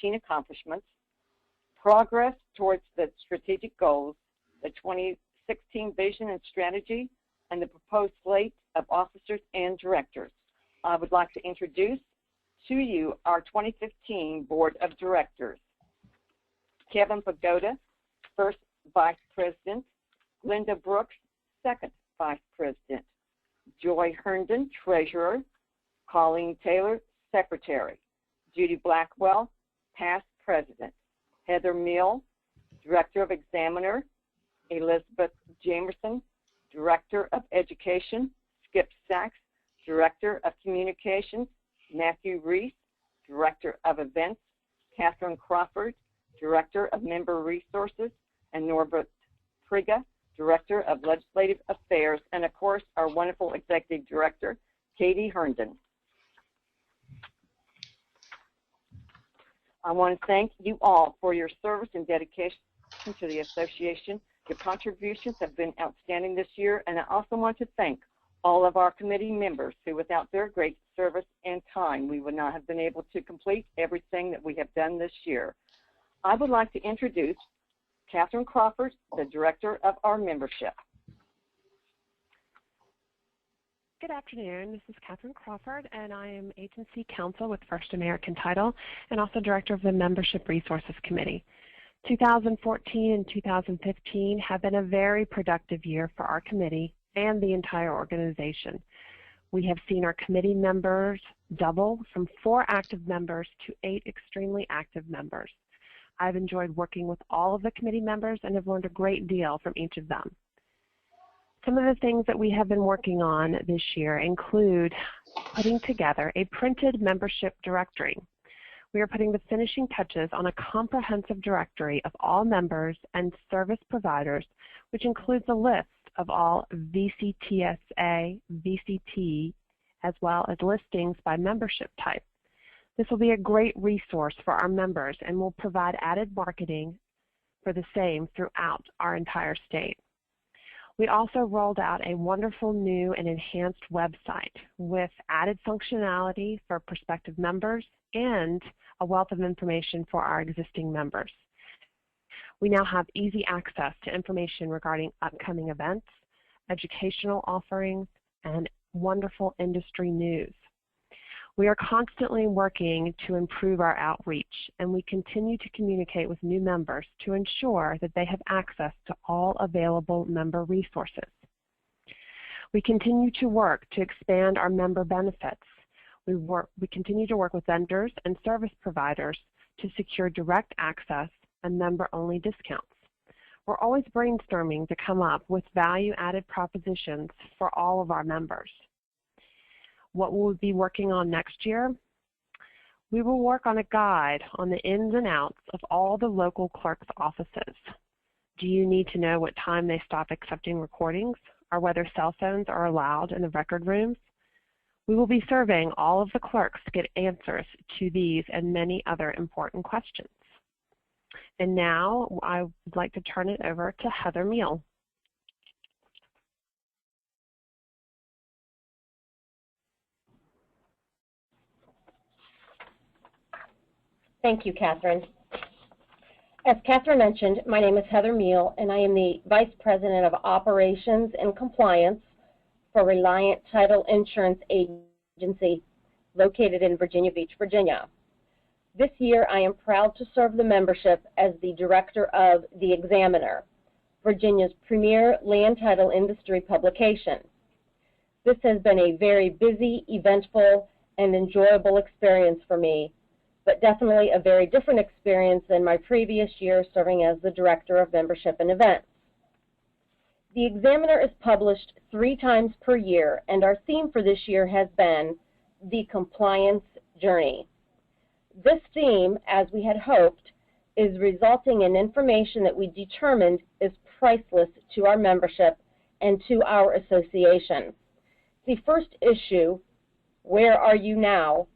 2015 accomplishments, progress towards the strategic goals, the 2016 vision and strategy, and the proposed slate of officers and directors. I would like to introduce to you our 2015 Board of Directors. Kevin Pagoda, First Vice President. Linda Brooks, Second Vice President. Joy Herndon, Treasurer. Colleen Taylor, Secretary. Judy Blackwell, Past President. Heather Mill, Director of Examiner. Elizabeth Jamerson, Director of Education. Skip Sachs, Director of Communications. Matthew Reese, Director of Events. Catherine Crawford, Director of Member Resources. And Norbert Priga, Director of Legislative Affairs. And of course, our wonderful Executive Director, Katie Herndon. I want to thank you all for your service and dedication to the association. Your contributions have been outstanding this year, and I also want to thank all of our committee members who, without their great service and time, we would not have been able to complete everything that we have done this year. I would like to introduce Catherine Crawford, the Director of our membership. Good afternoon. This is Catherine Crawford, and I am Agency Counsel with First American Title and also Director of the Membership Resources Committee. 2014 and 2015 have been a very productive year for our committee and the entire organization. We have seen our committee members double from 4 active members to 8 extremely active members. I've enjoyed working with all of the committee members and have learned a great deal from each of them. Some of the things that we have been working on this year include putting together a printed membership directory. We are putting the finishing touches on a comprehensive directory of all members and service providers, which includes a list of all VCTSA, VCT, as well as listings by membership type. This will be a great resource for our members and will provide added marketing for the same throughout our entire state. We also rolled out a wonderful new and enhanced website with added functionality for prospective members and a wealth of information for our existing members. We now have easy access to information regarding upcoming events, educational offerings, and wonderful industry news. We are constantly working to improve our outreach, and we continue to communicate with new members to ensure that they have access to all available member resources. We continue to work to expand our member benefits. We continue to work with vendors and service providers to secure direct access and member-only discounts. We're always brainstorming to come up with value-added propositions for all of our members. What we'll be working on next year? We will work on a guide on the ins and outs of all the local clerk's offices. Do you need to know what time they stop accepting recordings or whether cell phones are allowed in the record rooms? We will be surveying all of the clerks to get answers to these and many other important questions. And now I would like to turn it over to Heather Mill. Thank you, Catherine. As Catherine mentioned, my name is Heather Mill, and I am the Vice President of Operations and Compliance for Reliant Title Insurance Agency, located in Virginia Beach, Virginia. This year, I am proud to serve the membership as the Director of The Examiner, Virginia's premier land title industry publication. This has been a very busy, eventful, and enjoyable experience for me, but definitely a very different experience than my previous year serving as the Director of Membership and Events. The Examiner is published 3 times per year, and our theme for this year has been the compliance journey. This theme, as we had hoped, is resulting in information that we determined is priceless to our membership and to our association. The first issue, Where Are You Now?,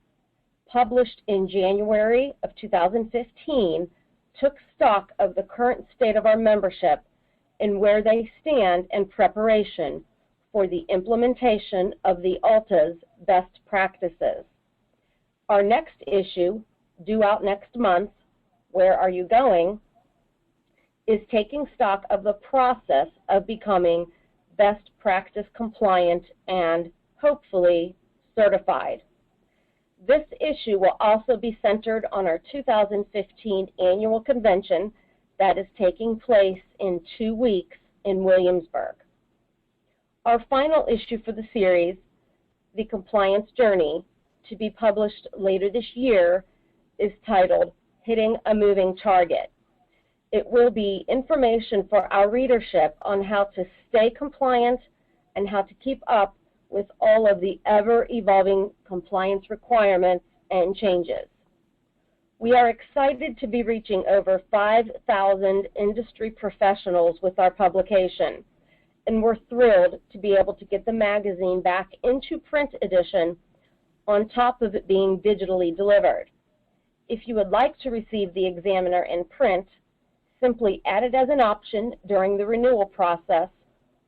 published in January of 2015, took stock of the current state of our membership and where they stand in preparation for the implementation of the ALTA's best practices. Our next issue, due out next month, Where Are You Going?, is taking stock of the process of becoming best practice compliant and, hopefully, certified. This issue will also be centered on our 2015 annual convention that is taking place in 2 weeks in Williamsburg. Our final issue for the series, The Compliance Journey, to be published later this year, is titled Hitting a Moving Target. It will be information for our readership on how to stay compliant and how to keep up with all of the ever-evolving compliance requirements and changes. We are excited to be reaching over 5,000 industry professionals with our publication, and we're thrilled to be able to get the magazine back into print edition on top of it being digitally delivered. If you would like to receive the Examiner in print, simply add it as an option during the renewal process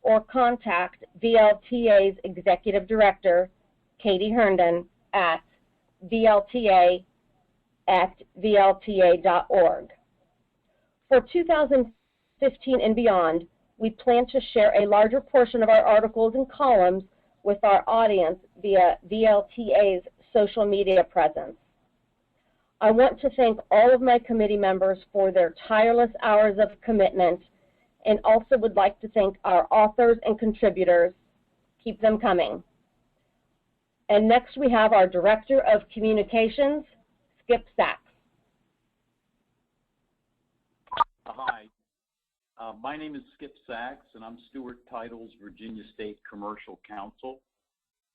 or contact VLTA's Executive Director, Katie Herndon, at VLTA@VLTA.org. For 2015 and beyond, we plan to share a larger portion of our articles and columns with our audience via VLTA's social media presence. I want to thank all of my committee members for their tireless hours of commitment, and also would like to thank our authors and contributors. Keep them coming. And next we have our Director of Communications, Skip Sachs. Hi, my name is Skip Sachs, and I'm Stewart Title's Virginia State Commercial Counsel.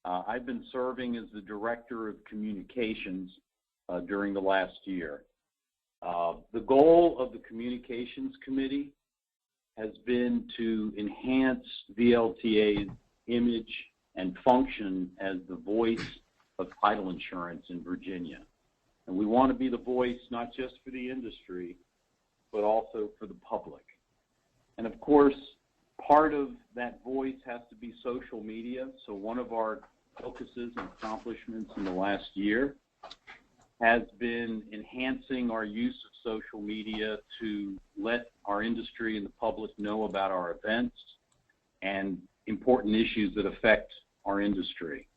I've been serving as the Director of Communications during the last year. The goal of the Communications Committee has been to enhance VLTA's image and function as the voice of title insurance in Virginia. And we want to be the voice not just for the industry, but also for the public. And of course, part of that voice has to be social media. So one of our focuses and accomplishments in the last year has been enhancing our use of social media to let our industry and the public know about our events and important issues that affect our industry.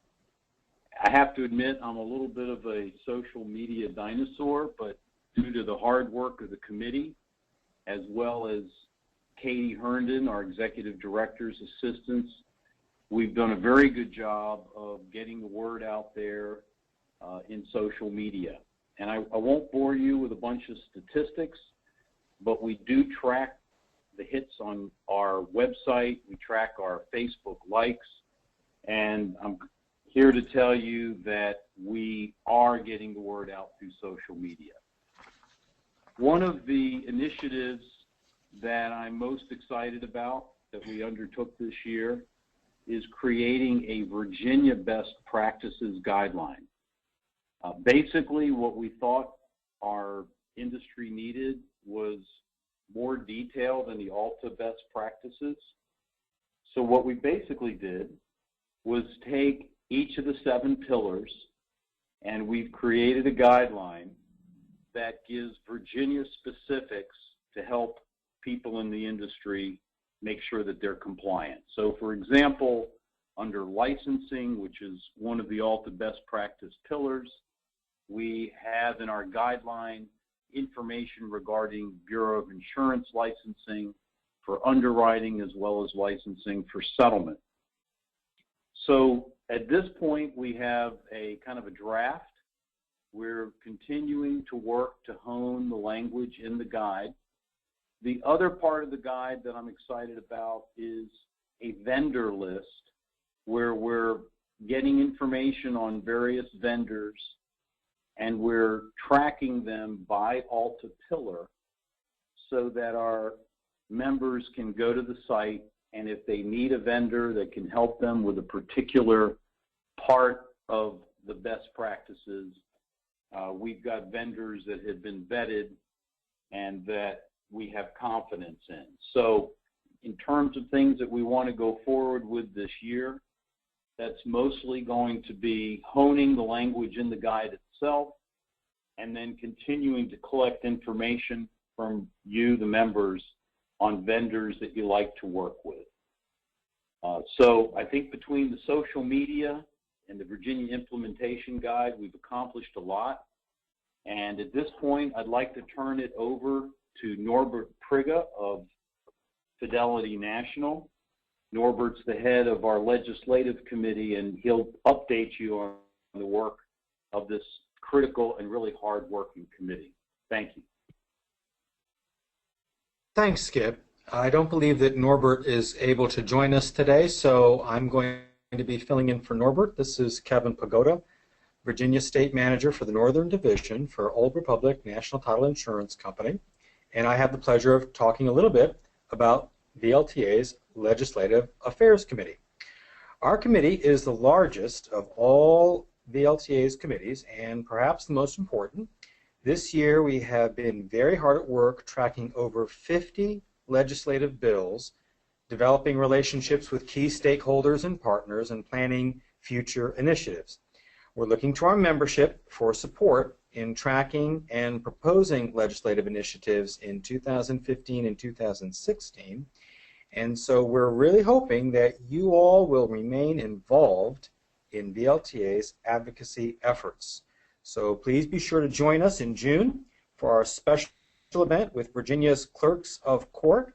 I have to admit I'm a little bit of a social media dinosaur, but due to the hard work of the committee, as well as Katie Herndon, our Executive Director's assistants, we've done a very good job of getting the word out there in social media. And I won't bore you with a bunch of statistics, but we do track the hits on our website. We track our Facebook likes, and I'm here to tell you that we are getting the word out through social media. One of the initiatives that I'm most excited about that we undertook this year is creating a Virginia Best Practices Guideline. Basically, what we thought our industry needed was more detail than the ALTA best practices. So what we basically did was take each of the 7 pillars, and we've created a guideline that gives Virginia specifics to help people in the industry make sure that they're compliant. So for example, under licensing, which is one of the ALTA best practice pillars, we have in our guideline information regarding Bureau of Insurance licensing for underwriting as well as licensing for settlement. So at this point, we have a kind of a draft. We're continuing to work to hone the language in the guide. The other part of the guide that I'm excited about is a vendor list where we're getting information on various vendors and we're tracking them by ALTA pillar so that our members can go to the site, and if they need a vendor that can help them with a particular part of the best practices, we've got vendors that have been vetted and that we have confidence in. So in terms of things that we want to go forward with this year, that's mostly going to be honing the language in the guide itself, and then continuing to collect information from you, the members, on vendors that you like to work with. So I think between the social media and the Virginia Implementation Guide, we've accomplished a lot. And at this point, I'd like to turn it over to Norbert Priga of Fidelity National. Norbert's the head of our legislative committee, and he'll update you on the work of this critical and really hard-working committee. Thank you. Thanks, Skip. I don't believe that Norbert is able to join us today, so I'm going to be filling in for Norbert. This is Kevin Pagoda, Virginia State Manager for the Northern Division for Old Republic National Title Insurance Company, and I have the pleasure of talking a little bit about VLTA's Legislative Affairs Committee. Our committee is the largest of all VLTA's committees and perhaps the most important. This year we have been very hard at work tracking over 50 legislative bills, developing relationships with key stakeholders and partners, and planning future initiatives. We're looking to our membership for support in tracking and proposing legislative initiatives in 2015 and 2016. And so we're really hoping that you all will remain involved in VLTA's advocacy efforts. So please be sure to join us in June for our special event with Virginia's Clerks of Court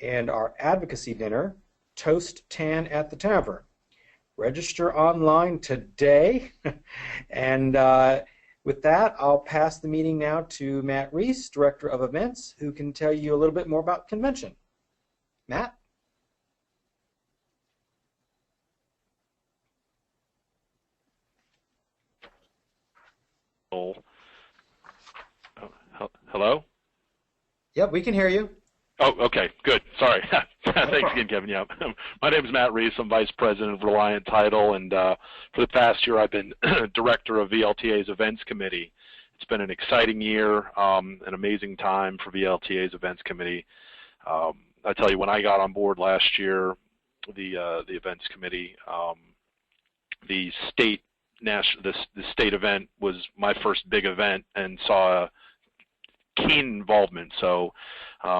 and our advocacy dinner, Toast Tan at the Tavern. Register online today. And with that, I'll pass the meeting now to Matt Reese, Director of Events, who can tell you a little bit more about the convention. Matt? Hello? Yep, we can hear you. Oh, okay, good. Sorry. Thanks again, Kevin. Yeah. My name is Matt Reese. I'm Vice President of Reliant Title, and for the past year I've been Director of VLTA's Events Committee. It's been an exciting year, an amazing time for VLTA's Events Committee. I tell you, when I got on board last year, the Events Committee, the state event was my first big event and saw a keen involvement. So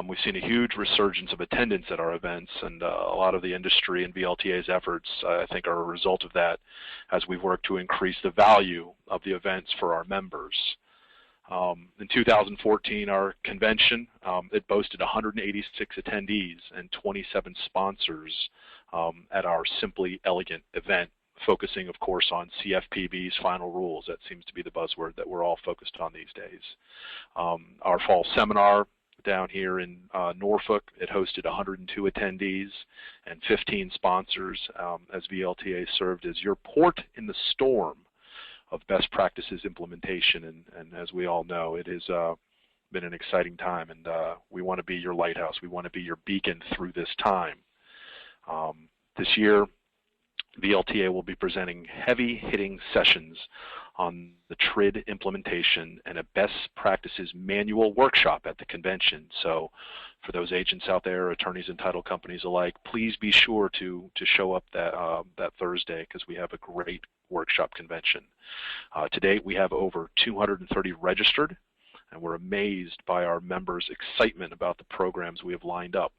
we've seen a huge resurgence of attendance at our events, and a lot of the industry and VLTA's efforts, I think, are a result of that as we've worked to increase the value of the events for our members. In 2014, our convention, it boasted 186 attendees and 27 sponsors at our Simply Elegant event, focusing, of course, on CFPB's final rules. That seems to be the buzzword that we're all focused on these days. Our fall seminar down here in Norfolk, it hosted 102 attendees and 15 sponsors as VLTA served as your port in the storm of best practices implementation. And as we all know, it has been an exciting time, and we want to be your lighthouse. We want to be your beacon through this time. This year, VLTA will be presenting heavy-hitting sessions on the TRID implementation and a best practices manual workshop at the convention. So for those agents out there, attorneys and title companies alike, please be sure to show up that Thursday, because we have a great workshop convention. To date, we have over 230 registered, and we're amazed by our members' excitement about the programs we have lined up.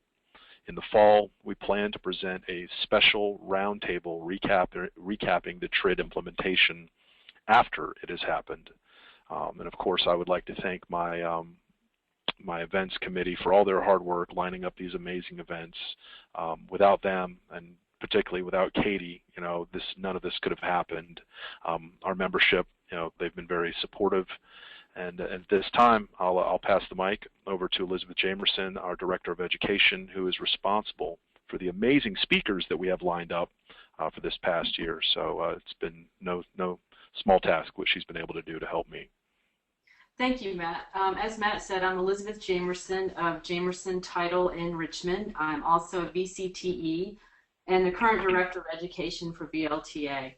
In the fall, we plan to present a special roundtable recapping the TRID implementation after it has happened. And of course, I would like to thank my my events committee for all their hard work lining up these amazing events. Without them, and particularly without Katie, none of this could have happened. Our membership, they've been very supportive. And at this time, I'll pass the mic over to Elizabeth Jamerson, our Director of Education, who is responsible for the amazing speakers that we have lined up for this past year. So it's been no small task what she's been able to do to help me. Thank you, Matt. As Matt said, I'm Elizabeth Jamerson of Jamerson Title in Richmond. I'm also a VCTE and the current Director of Education for VLTA.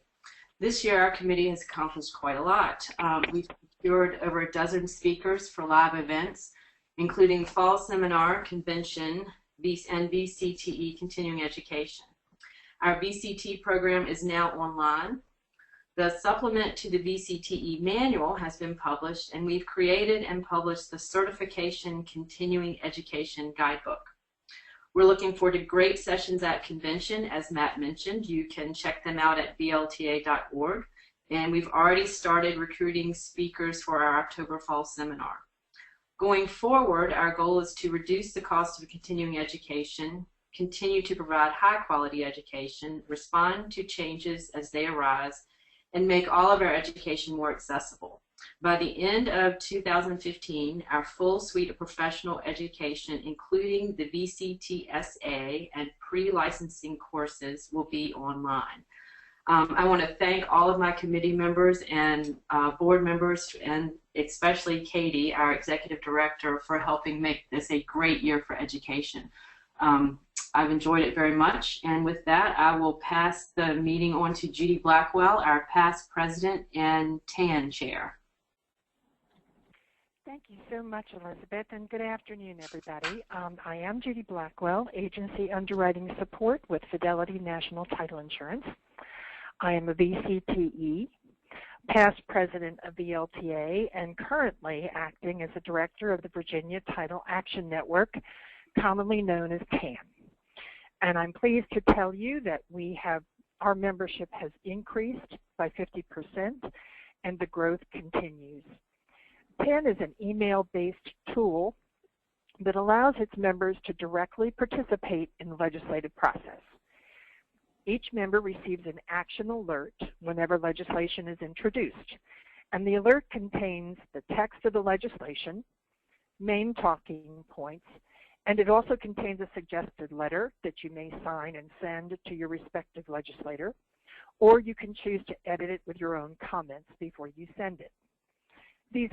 This year, our committee has accomplished quite a lot. We've secured over a dozen speakers for live events, including fall seminar, convention, and VCTE continuing education. Our VCT program is now online. The supplement to the VCTE manual has been published, and we've created and published the Certification Continuing Education Guidebook. We're looking forward to great sessions at convention. As Matt mentioned, you can check them out at VLTA.org, and we've already started recruiting speakers for our October fall seminar. Going forward, our goal is to reduce the cost of continuing education, continue to provide high-quality education, respond to changes as they arise, and make all of our education more accessible. By the end of 2015, our full suite of professional education, including the VCTSA and pre-licensing courses, will be online. I want to thank all of my committee members and board members, and especially Katie, our executive director, for helping make this a great year for education. I've enjoyed it very much, and with that, I will pass the meeting on to Judy Blackwell, our past president and TAN chair. Thank you so much, Elizabeth, and good afternoon, everybody. I am Judy Blackwell, Agency Underwriting Support with Fidelity National Title Insurance. I am a VCTE, past president of VLTA, and currently acting as a director of the Virginia Title Action Network, commonly known as TAN. And I'm pleased to tell you that our membership has increased by 50%, and the growth continues. TAN is an email-based tool that allows its members to directly participate in the legislative process. Each member receives an action alert whenever legislation is introduced, and the alert contains the text of the legislation, main talking points, and it also contains a suggested letter that you may sign and send to your respective legislator, or you can choose to edit it with your own comments before you send it. Through these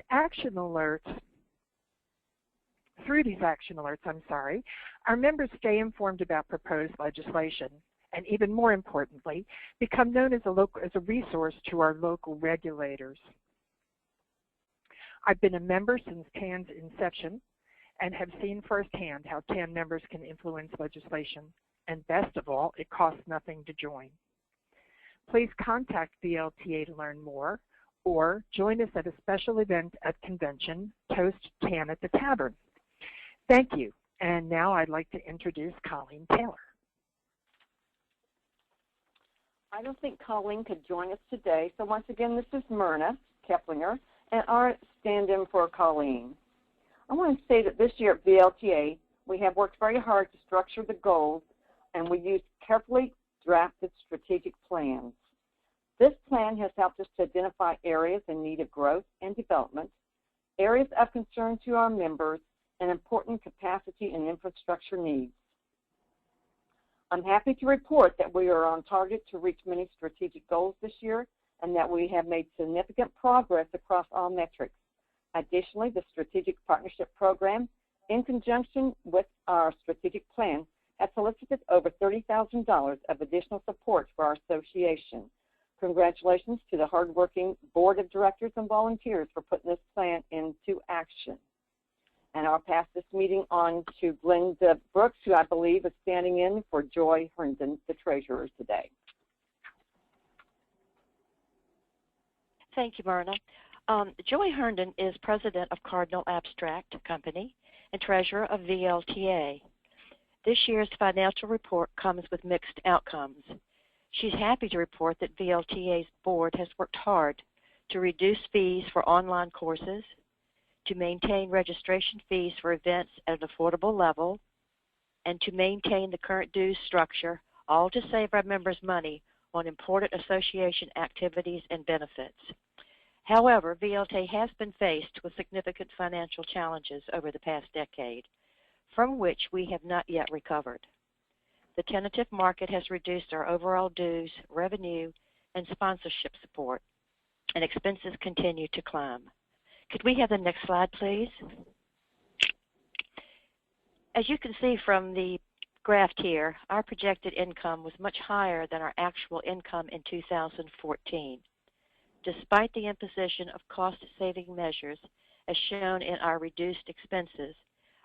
action alerts, our members stay informed about proposed legislation, and even more importantly, become known as a resource to our local regulators. I've been a member since TAN's inception, and have seen firsthand how TAN members can influence legislation, and best of all, it costs nothing to join. Please contact VLTA to learn more, or join us at a special event at convention, Toast TAN at the Tavern. Thank you, and now I'd like to introduce Colleen Taylor. I don't think Colleen could join us today, so once again, this is Myrna Keplinger, and our stand-in for Colleen. I want to say that this year at VLTA, we have worked very hard to structure the goals, and we used carefully drafted strategic plans. This plan has helped us to identify areas in need of growth and development, areas of concern to our members, and important capacity and infrastructure needs. I'm happy to report that we are on target to reach many strategic goals this year, and that we have made significant progress across all metrics. Additionally, the Strategic Partnership Program, in conjunction with our strategic plan, has solicited over $30,000 of additional support for our association. Congratulations to the hardworking board of directors and volunteers for putting this plan into action. And I'll pass this meeting on to Glenda Brooks, who I believe is standing in for Joy Herndon, the treasurer today. Thank you, Myrna. Joy Herndon is president of Cardinal Abstract Company and treasurer of VLTA. This year's financial report comes with mixed outcomes. She's happy to report that VLTA's board has worked hard to reduce fees for online courses, to maintain registration fees for events at an affordable level, and to maintain the current dues structure, all to save our members money on important association activities and benefits. However, VLTA has been faced with significant financial challenges over the past decade, from which we have not yet recovered. The tentative market has reduced our overall dues, revenue, and sponsorship support, and expenses continue to climb. Could we have the next slide, please? As you can see from the graph here, our projected income was much higher than our actual income in 2014. Despite the imposition of cost-saving measures, as shown in our reduced expenses,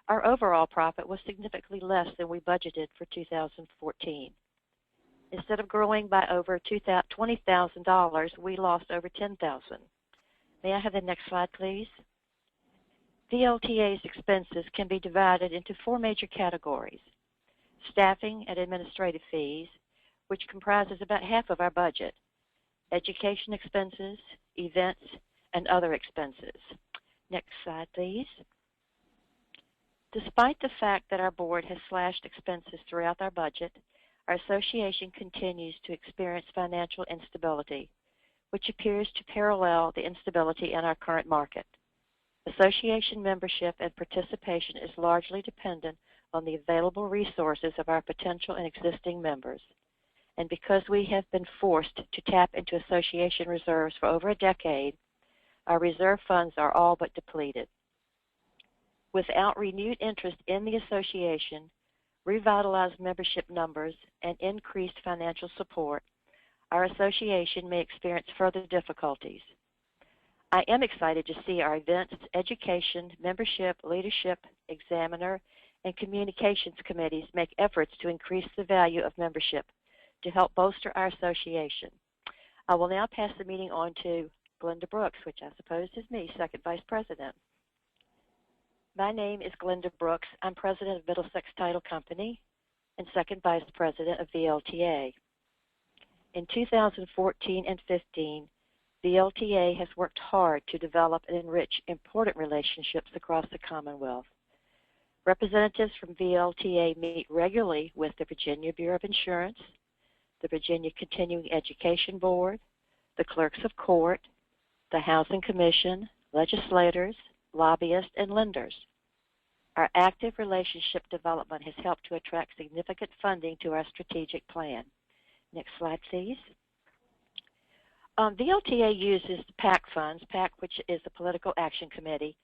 our overall profit was significantly less than we budgeted for 2014. Instead of growing by over $20,000, we lost over $10,000. May I have the next slide, please? VLTA's expenses can be divided into four major categories: staffing and administrative fees, which comprises about half of our budget, education expenses, events, and other expenses. Next slide, please. Despite the fact that our board has slashed expenses throughout our budget, our association continues to experience financial instability, which appears to parallel the instability in our current market. Association membership and participation is largely dependent on the available resources of our potential and existing members. And because we have been forced to tap into association reserves for over a decade, our reserve funds are all but depleted. Without renewed interest in the association, revitalized membership numbers, and increased financial support, our association may experience further difficulties. I am excited to see our events, education, membership, leadership, examiner, and communications committees make efforts to increase the value of membership to help bolster our association. I will now pass the meeting on to Glenda Brooks, which I suppose is me, Second Vice President. My name is Glenda Brooks. I'm President of Middlesex Title Company and Second Vice President of VLTA. In 2014 and 15, VLTA has worked hard to develop and enrich important relationships across the Commonwealth. Representatives from VLTA meet regularly with the Virginia Bureau of Insurance, the Virginia Continuing Education Board, the Clerks of Court, the Housing Commission, legislators, lobbyists, and lenders. Our active relationship development has helped to attract significant funding to our strategic plan. Next slide, please. VLTA uses PAC funds, PAC, which is the Political Action Committee,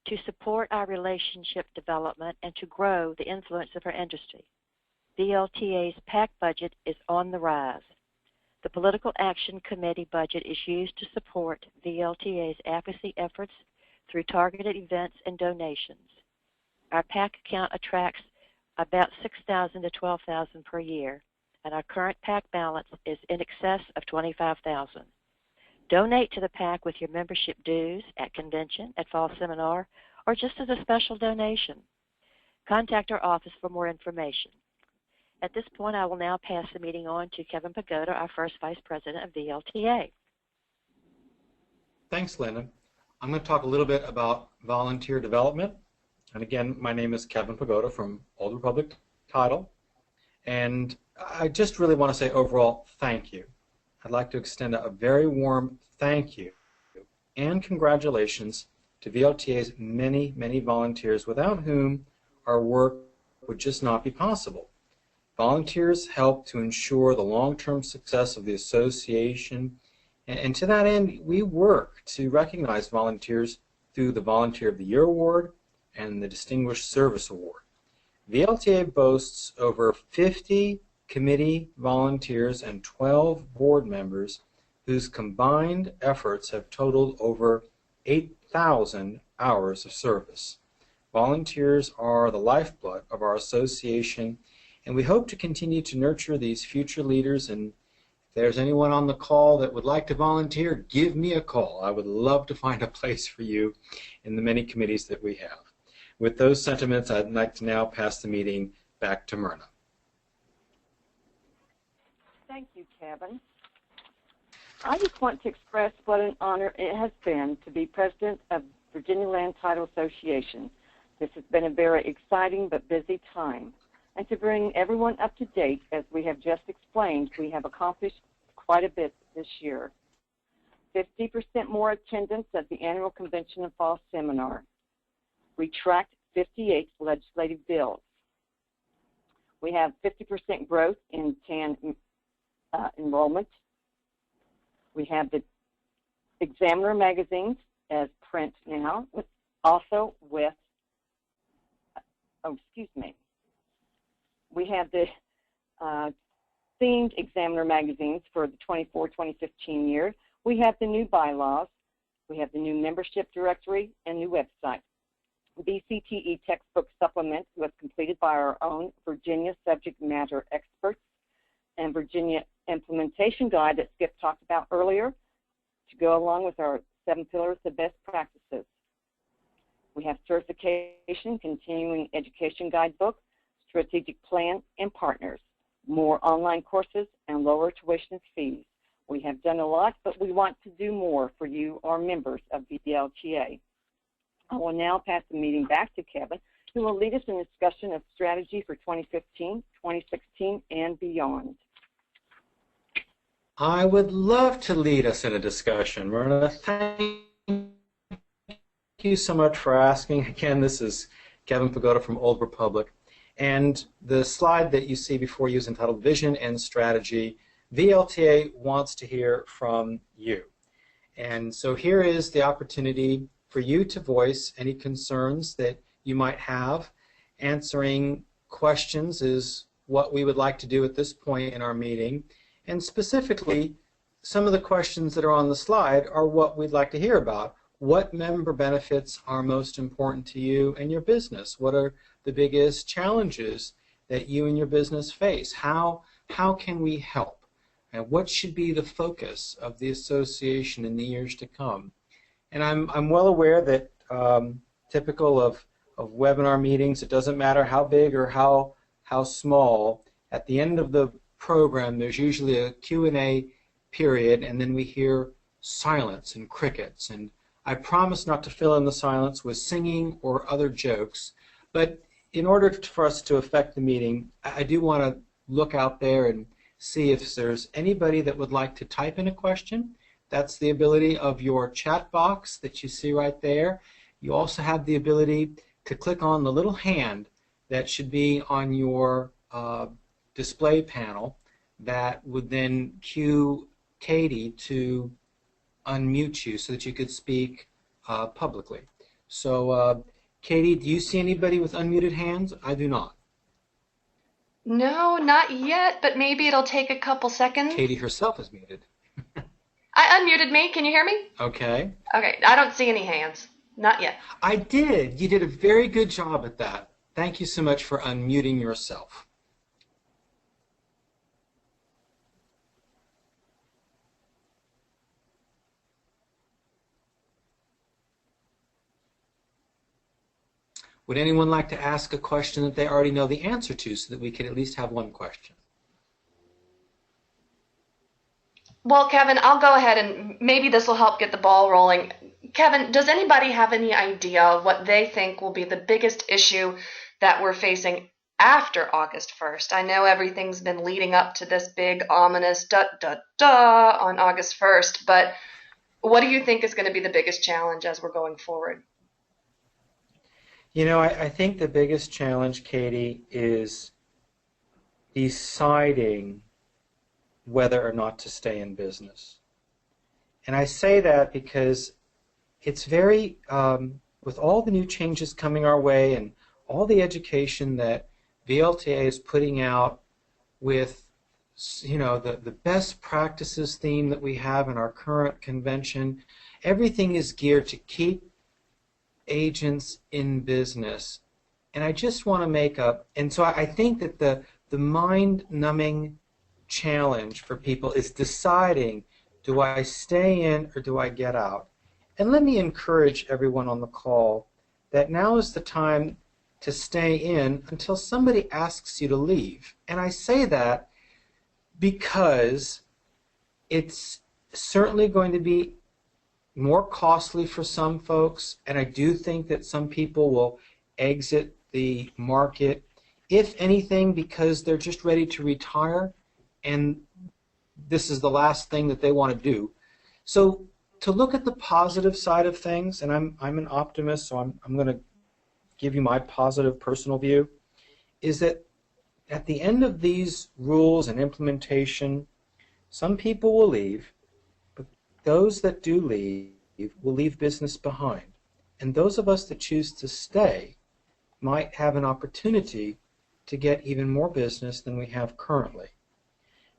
to support our relationship development and to grow the influence of our industry. VLTA's PAC budget is on the rise. The Political Action Committee budget is used to support VLTA's advocacy efforts through targeted events and donations. Our PAC account attracts about $6,000 to $12,000 per year, and our current PAC balance is in excess of $25,000. Donate to the PAC with your membership dues at convention, at fall seminar, or just as a special donation. Contact our office for more information. At this point, I will now pass the meeting on to Kevin Pagoda, our first Vice President of VLTA. Thanks, Linda. I'm going to talk a little bit about volunteer development. And again, my name is Kevin Pagoda from Old Republic Title. And I just really want to say overall thank you. I'd like to extend a very warm thank you and congratulations to VLTA's many, many volunteers without whom our work would just not be possible. Volunteers help to ensure the long-term success of the association, and to that end, we work to recognize volunteers through the Volunteer of the Year Award and the Distinguished Service Award. VLTA boasts over 50 committee volunteers and 12 board members whose combined efforts have totaled over 8,000 hours of service. Volunteers are the lifeblood of our association, and we hope to continue to nurture these future leaders. And if there's anyone on the call that would like to volunteer, give me a call. I would love to find a place for you in the many committees that we have. With those sentiments, I'd like to now pass the meeting back to Myrna. Thank you, Kevin. I just want to express what an honor it has been to be president of Virginia Land Title Association. This has been a very exciting but busy time. And to bring everyone up to date, as we have just explained, we have accomplished quite a bit this year. 50% more attendance at the annual convention and fall seminar. We tracked 58 legislative bills. We have 50% growth in TAN enrollment. We have the Examiner magazines as print now, also with, we have the themed Examiner magazines for the 24-2015 year. We have the new bylaws. We have the new membership directory and new website. VCTE textbook supplement was completed by our own Virginia subject matter experts. and Virginia implementation guide that Skip talked about earlier to go along with our 7 pillars of best practices. We have certification, continuing education guidebook, strategic plan, and partners, more online courses, and lower tuition fees. We have done a lot, but we want to do more for you, our members of VLTA. I will now pass the meeting back to Kevin, who will lead us in a discussion of strategy for 2015, 2016, and beyond. I would love to lead us in a discussion. Myrna, thank you so much for asking. Again, this is Kevin Pagoda from Old Republic. And the slide that you see before you is entitled Vision and Strategy. VLTA wants to hear from you. And so here is the opportunity for you to voice any concerns that you might have. Answering questions is what we would like to do at this point in our meeting. And specifically, some of the questions that are on the slide are what we'd like to hear about. What member benefits are most important to you and your business? What are the biggest challenges that you and your business face? How can we help? And what should be the focus of the association in the years to come? And I'm well aware that typical of webinar meetings, it doesn't matter how big or how small, at the end of the program there's usually a Q&A period, and then we hear silence and crickets. And I promise not to fill in the silence with singing or other jokes, but in order for us to affect the meeting, I do want to look out there and see if there's anybody that would like to type in a question. That's the ability of your chat box that you see right there. You also have the ability to click on the little hand that should be on your display panel that would then cue Katie to unmute you so that you could speak publicly. So Katie, do you see anybody with unmuted hands? I do not. No, not yet, but maybe it'll take a couple seconds. Katie herself is muted. I unmuted me. Can you hear me? Okay. Okay, I don't see any hands. Not yet. I did. You did a very good job at that. Thank you so much for unmuting yourself. Would anyone like to ask a question that they already know the answer to so that we can at least have one question? Well, Kevin, I'll go ahead and maybe this will help get the ball rolling. Kevin, does anybody have any idea of what they think will be the biggest issue that we're facing after August 1st? I know everything's been leading up to this big ominous on August 1st, but what do you think is going to be the biggest challenge as we're going forward? You know, I think the biggest challenge, Katie, is deciding whether or not to stay in business. And I say that because it's very, with all the new changes coming our way and all the education that VLTA is putting out with, you know, the best practices theme that we have in our current convention, everything is geared to keep agents in business. And I just want to make up, and so I think that the mind-numbing challenge for people is deciding, do I stay in or do I get out? And let me encourage everyone on the call that now is the time to stay in until somebody asks you to leave. And I say that because it's certainly going to be more costly for some folks, and I do think that some people will exit the market, if anything, because they're just ready to retire, and this is the last thing that they want to do. So to look at the positive side of things, and I'm an optimist, so I'm going to give you my positive personal view, is that at the end of these rules and implementation, some people will leave, but those that do leave will leave business behind. And those of us that choose to stay might have an opportunity to get even more business than we have currently.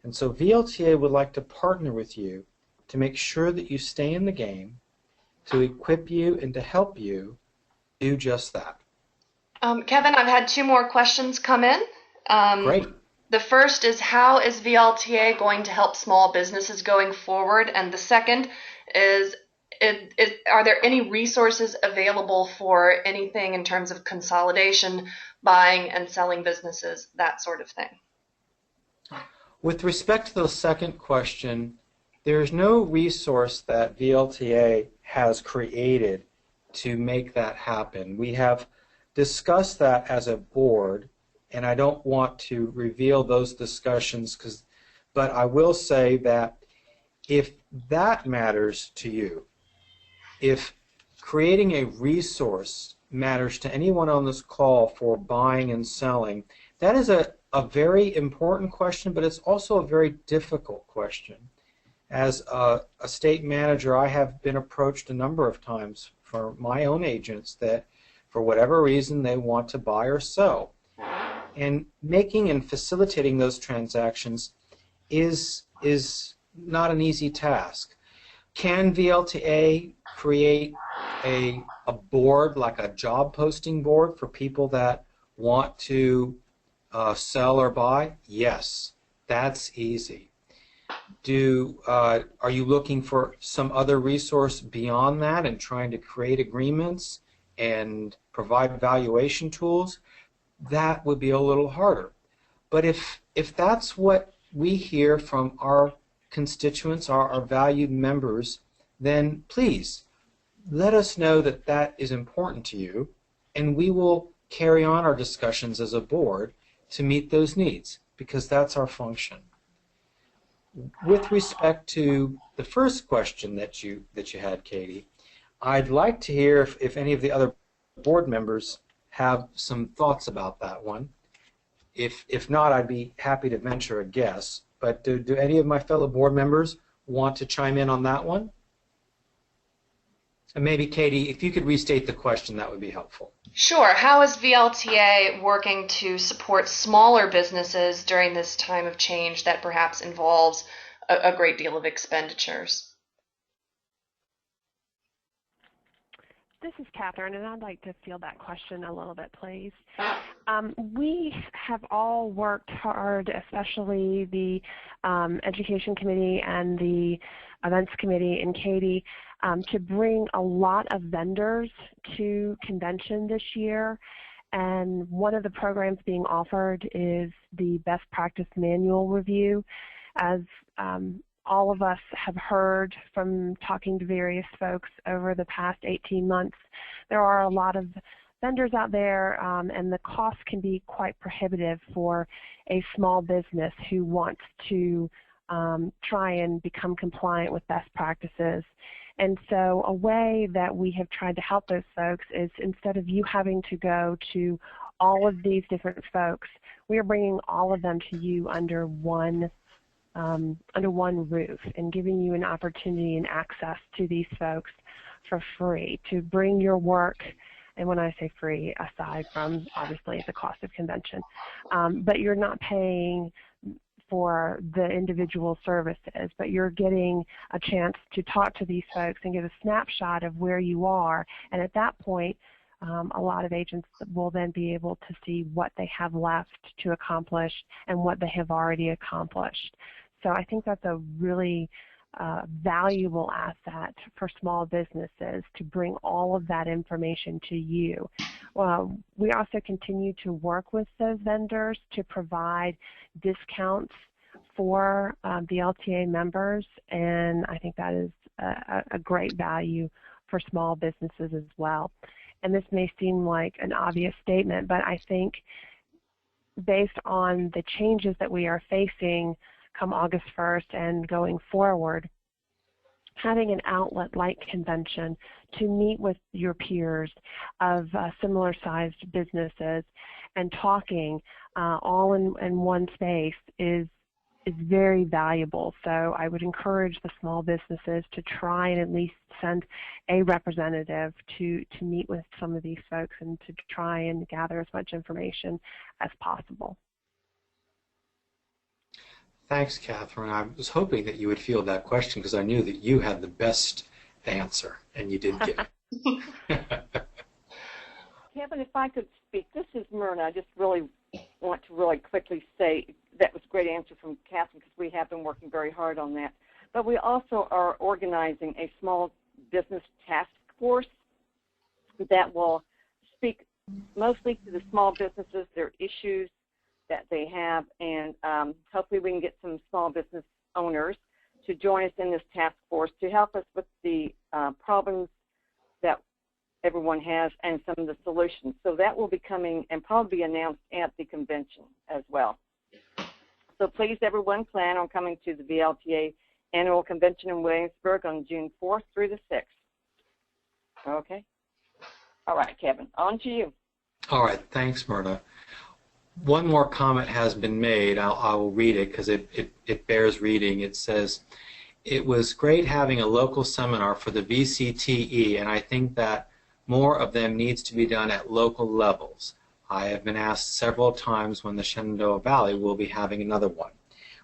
And so VLTA would like to partner with you to make sure that you stay in the game, to equip you and to help you do just that. Kevin, I've had 2 more questions come in. Great. The first is, how is VLTA going to help small businesses going forward? And the second is, are there any resources available for anything in terms of consolidation, buying and selling businesses, that sort of thing? With respect to the second question, there's no resource that VLTA has created to make that happen. We have discussed that as a board, and I don't want to reveal those discussions, but I will say that if that matters to you, if creating a resource matters to anyone on this call for buying and selling, that is a very important question, but it's also a very difficult question. As a state manager, I have been approached a number of times for my own agents that for whatever reason they want to buy or sell. And making and facilitating those transactions is not an easy task. Can VLTA create a board, like a job posting board for people that want to sell or buy? Yes, that's easy. Are you looking for some other resource beyond that and trying to create agreements and provide valuation tools? That would be a little harder. But if that's what we hear from our constituents, our valued members, then please let us know that that is important to you, and we will carry on our discussions as a board to meet those needs, because that's our function. With respect to the first question that you had, Katie, I'd like to hear if any of the other board members have some thoughts about that one. If not, I'd be happy to venture a guess. But do any of my fellow board members want to chime in on that one? And maybe, Katie, if you could restate the question, that would be helpful. Sure. How is VLTA working to support smaller businesses during this time of change that perhaps involves a great deal of expenditures? This is Catherine, and I'd like to field that question a little bit, please. We have all worked hard, especially the Education Committee and the Events Committee and Katie, to bring a lot of vendors to convention this year. And one of the programs being offered is the Best Practice Manual Review. As all of us have heard from talking to various folks over the past 18 months, there are a lot of vendors out there, and the cost can be quite prohibitive for a small business who wants to try and become compliant with best practices. And so a way that we have tried to help those folks is, instead of you having to go to all of these different folks, we are bringing all of them to you under one roof and giving you an opportunity and access to these folks for free to bring your work. And when I say free, aside from obviously the cost of convention, but you're not paying for the individual services, but you're getting a chance to talk to these folks and get a snapshot of where you are. And at that point, a lot of agents will then be able to see what they have left to accomplish and what they have already accomplished. So I think that's a really valuable asset for small businesses, to bring all of that information to you. We also continue to work with those vendors to provide discounts for VLTA members, and I think that is a great value for small businesses as well. And this may seem like an obvious statement, but I think based on the changes that we are facing come August 1st and going forward, having an outlet like convention to meet with your peers of similar sized businesses and talking all in one space is very valuable. So I would encourage the small businesses to try and at least send a representative to meet with some of these folks and to try and gather as much information as possible. Thanks, Catherine. I was hoping that you would field that question because I knew that you had the best answer, and you did give it. Kevin, if I could speak, this is Myrna. I just really want to really quickly say that great answer from Catherine because we have been working very hard on that. But we also are organizing a small business task force that will speak mostly to the small businesses, their issues that they have, and hopefully we can get some small business owners to join us in this task force to help us with the problems that everyone has and some of the solutions. So that will be coming and probably be announced at the convention as well. So please, everyone, plan on coming to the VLTA annual convention in Williamsburg on June 4th through the 6th. Okay? All right, Kevin, on to you. All right, thanks, Myrna. One more comment has been made. I will read it because it bears reading. It says, it was great having a local seminar for the VCTE, and I think that more of them needs to be done at local levels. I have been asked several times when the Shenandoah Valley will be having another one.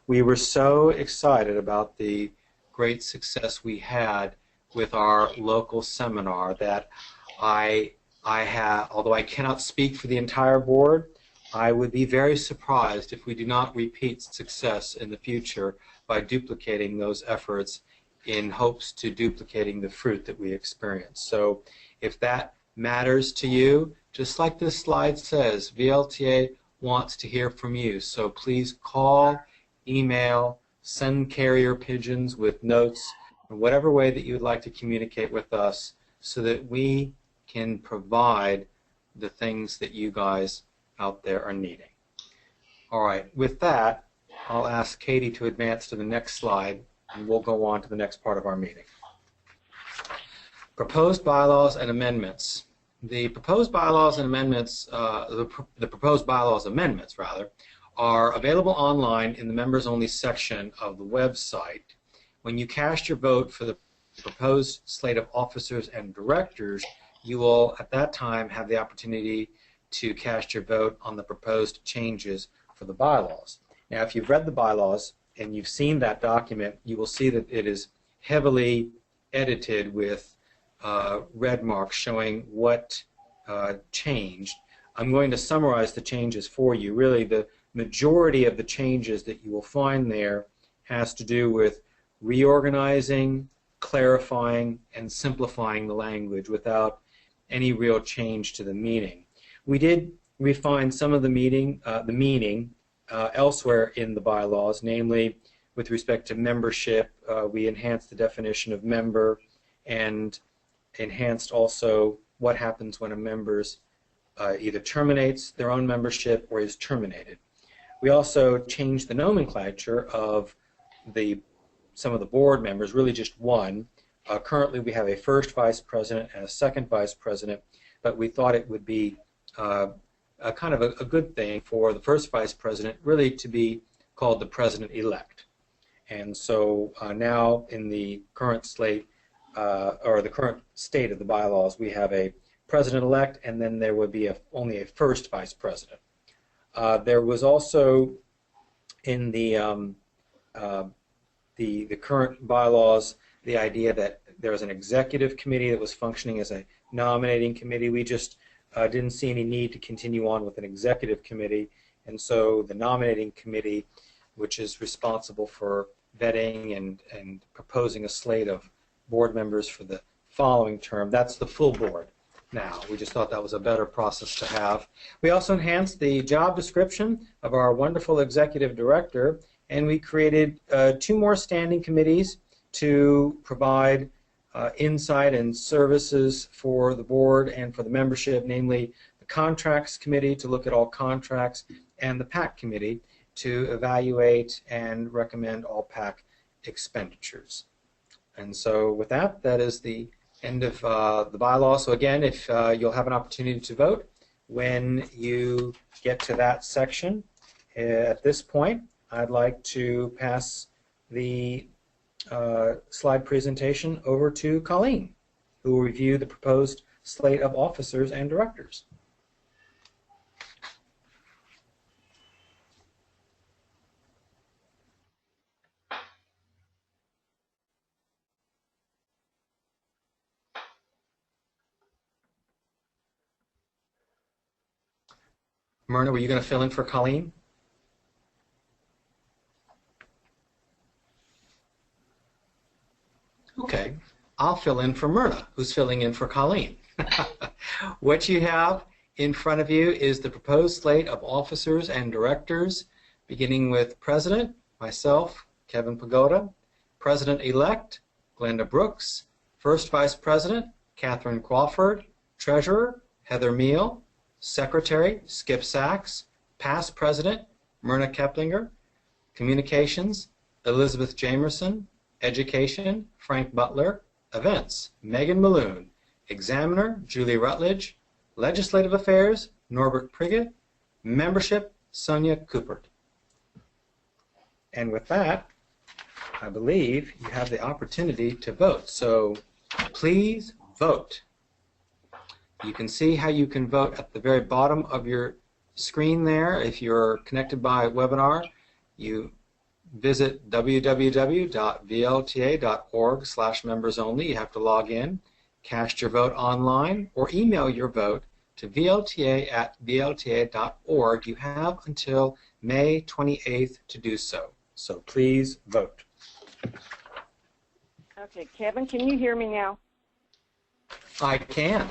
We were so excited about the great success we had with our local seminar that although I cannot speak for the entire board, I would be very surprised if we do not repeat success in the future by duplicating those efforts in hopes to duplicating the fruit that we experience. So if that matters to you, just like this slide says, VLTA wants to hear from you. So please call, email, send carrier pigeons with notes, in whatever way that you would like to communicate with us so that we can provide the things that you guys out there are needing. All right, with that, I'll ask Katie to advance to the next slide, and we'll go on to the next part of our meeting. Proposed bylaws and amendments. The proposed bylaws and amendments, the proposed bylaws amendments, rather, are available online in the members-only section of the website. When you cast your vote for the proposed slate of officers and directors, you will, at that time, have the opportunity to cast your vote on the proposed changes for the bylaws. Now, if you've read the bylaws and you've seen that document, you will see that it is heavily edited with red marks showing what changed. I'm going to summarize the changes for you. Really, the majority of the changes that you will find there has to do with reorganizing, clarifying, and simplifying the language without any real change to the meaning. We did refine some of the meaning elsewhere in the bylaws, namely with respect to membership. We enhanced the definition of member and enhanced also what happens when a member's either terminates their own membership or is terminated. We also changed the nomenclature of some of the board members, really just one. Currently we have a first vice president and a second vice president, but we thought it would be a kind of a good thing for the first vice president really to be called the president-elect. And so now in the current slate, or the current state of the bylaws, we have a president-elect, and then there would be only a first vice president. There was also in the current bylaws the idea that there was an executive committee that was functioning as a nominating committee. We just didn't see any need to continue on with an executive committee, and so the nominating committee, which is responsible for vetting and proposing a slate of board members for the following term, that's the full board now. We just thought that was a better process to have. We also enhanced the job description of our wonderful executive director, and we created 2 more standing committees to provide insight and services for the board and for the membership, namely the Contracts Committee to look at all contracts and the PAC Committee to evaluate and recommend all PAC expenditures. And so with that, that is the end of the bylaw. So again, if you'll have an opportunity to vote when you get to that section. At this point, I'd like to pass the slide presentation over to Colleen, who will review the proposed slate of officers and directors. Myrna, were you going to fill in for Colleen? I'll fill in for Myrna, who's filling in for Colleen. What you have in front of you is the proposed slate of officers and directors, beginning with President, myself, Kevin Pagoda, President-elect, Glenda Brooks, First Vice President, Catherine Crawford, Treasurer, Heather Meal, Secretary, Skip Sachs, Past President, Myrna Keplinger, Communications, Elizabeth Jamerson, Education, Frank Butler, Events, Megan Malloon, Examiner, Julie Rutledge, Legislative Affairs, Norbert Priggett, Membership, Sonia Coopert. And with that, I believe you have the opportunity to vote. So please vote. You can see how you can vote at the very bottom of your screen there. If you're connected by webinar, you visit www.vlta.org/members-only. You have to log in, cast your vote online, or email your vote to vlta@vlta.org. You have until May 28th to do so. So please vote. Okay, Kevin, can you hear me now? I can.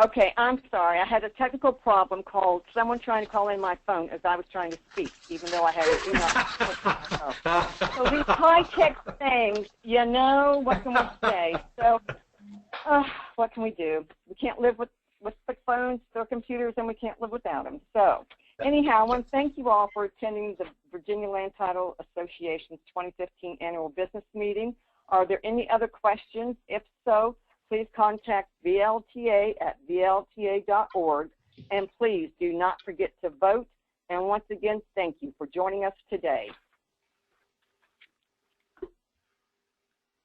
Okay, I'm sorry. I had a technical problem called someone trying to call in my phone as I was trying to speak, even though I had it. So these high-tech things, you know, what can we say? So what can we do? We can't live with the phones, their computers, and we can't live without them. So anyhow, I want to thank you all for attending the Virginia Land Title Association's 2015 annual business meeting. Are there any other questions? If so, please contact VLTA@VLTA.org, and please do not forget to vote. And once again, thank you for joining us today.